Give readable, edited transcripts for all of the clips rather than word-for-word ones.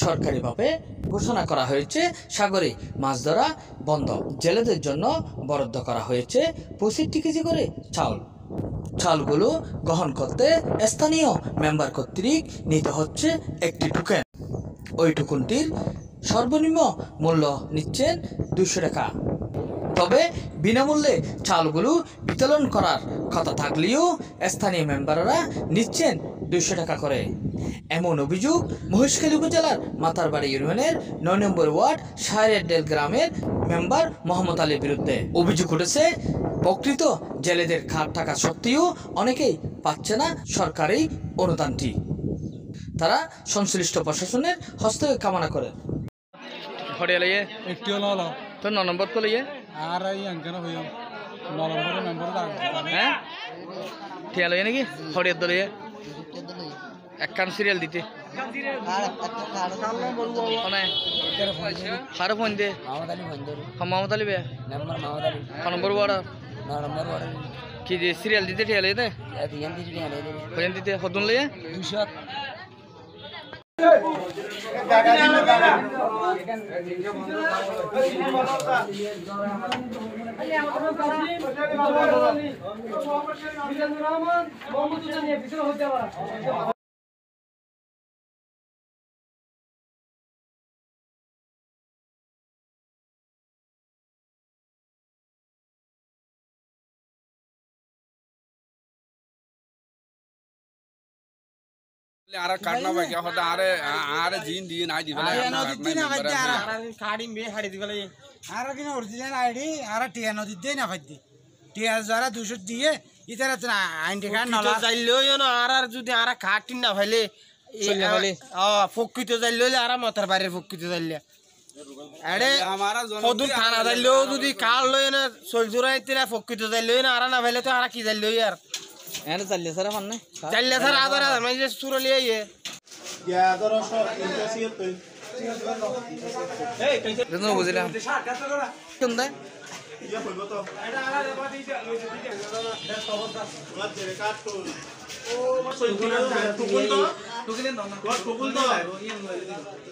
সরকারিভাবে ঘোষণা করা হয়েছে সাগরে মাছ ধরা বন্ধ। জেলেদের জন্য বরাদ্দ করা হয়েছে 65 কেজি করে চাউল। চাউলগুলো গ্রহণ করতে স্থানীয় মেম্বার কর্তৃক নিতে হচ্ছে একটি টোকেন। ওই টোকেনটির সর্বনিম্ন মূল্য নিচ্ছেন 200 টাকা। তবে বিনামূল্যে চাউলগুলো বিতরণ করার কথা থাকলেও স্থানীয় মেম্বাররা নিচ্ছেন 200 টাকা করে। এমন অভিযোগ মহেশখালী উপজেলার মাতারবাড়ি ইউনিয়নের 9 নম্বর ওয়ার্ড শাহরেরডেল গ্রামের মেম্বার মোহাম্মদ আলীর বিরুদ্ধে। অভিযোগ উঠেছে প্রকৃত জেলেদের খাত থাকা সত্ত্বেও অনেকেই পাচ্ছে না সরকারি অনুদানটি। তারা সংশ্লিষ্ট প্রশাসনের হস্তক্ষেপ কামনা করে। তো 9 নম্বর তো লইয়ে আর এই আঙ্কেন হইও 9 নম্বরের মেম্বার হ্যাঁ ঠিক লইয়ে নাকি হরিয়ার দলিয়ে একখান সিরিয়াল দিতে হারে ফোন দে মাহমুদ আলী বে নম্বর ওয়ার্ড কি যে সিরিয়াল দিতে ঠিক লইয়ে দে ফোন দিতে কতন লইয়ে 200 আরে কাটনা ভাই কি হতা আরে জিন দিয়ে নাই দিবেলা কাটিং বে হাড়ি দিবেলা আর কিনা অরিজিনাল আইডি আর টিয়া নদী দেই না ফাইদি টিয়া যারা 200 দিয়ে ইতারা তো আইডি কার্ড নলা যাইলো না আর যদি আর কাটিং না ফাইলে ফকিত যাইলো আর মতার বাইরে ফকিত যাইলে আরে আমারা কদুর থানা যাইলো যদি কাল লয় না সলজুরাই তিরা ফকিত যাইলো না আর না ফাইলে তো আর কি যাইলো আর এনে চালিয়ে স্যার ফোন নাই চালিয়ে স্যার আদর মানে যে সুরলি আইয়ে ইয়া আদর ইন্টারসিয়েট তো এই কইছে দেন বুঝিলাম কোন দে ইয়া কইব তো এটা আরে বাদি দে অবস্থা ওলা তেরে কাট তো ও টুকুন তো টুকুন দাও না টুকুন তো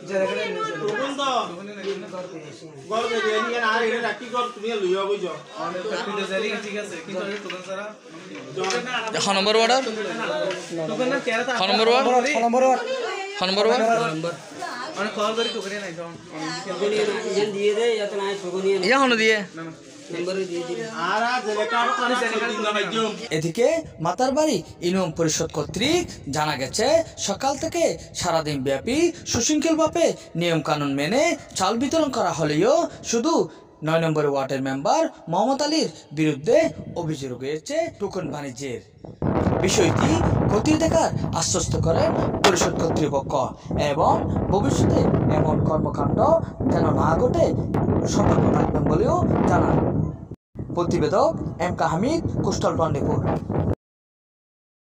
জেরা করে টুকুন তো গল দে এনি আর এর রাখি কর তুমি লইয়া কইছো টুকুন জারি ঠিক আছে কিন্তু টুকুন সারা নম্বর ওয়ার্ড টুকুন না কেরা তা নম্বর ওয়ার্ড নম্বর মানে কল ধরে টুকুন নাই তো ইয়েন দিয়ে দে ইয়া তো নাই টুকুন নিয়ে ইয়া হনো দিয়ে নম্বর দিয়ে দিন আর জেলে কাট করে জেলে কাট না ভাইজো। এদিকে মাতারবাড়ি ইউনিয়ন পরিষদ কর্তৃক জানা গেছে সকাল থেকে সারাদিন ব্যাপী সুশৃঙ্খলভাবে নিয়ম কানুন মেনে চাল বিতরণ করা হলেও শুধু 9 নম্বর ওয়ার্ডের মেম্বার মোহাম্মদ আলীর বিরুদ্ধে অভিযোগ রয়েছে টোকন বাণিজ্যের। বিষয়টি খতিয়ে দেখার আশ্বস্ত করেন পরিষদ কর্তৃপক্ষ এবং ভবিষ্যতে এমন কর্মকাণ্ড যেন না ঘটে সতর্ক থাকবেন বলেও জানান। প্রতিবেদক এম কা হামিদ, কোস্টাল 24।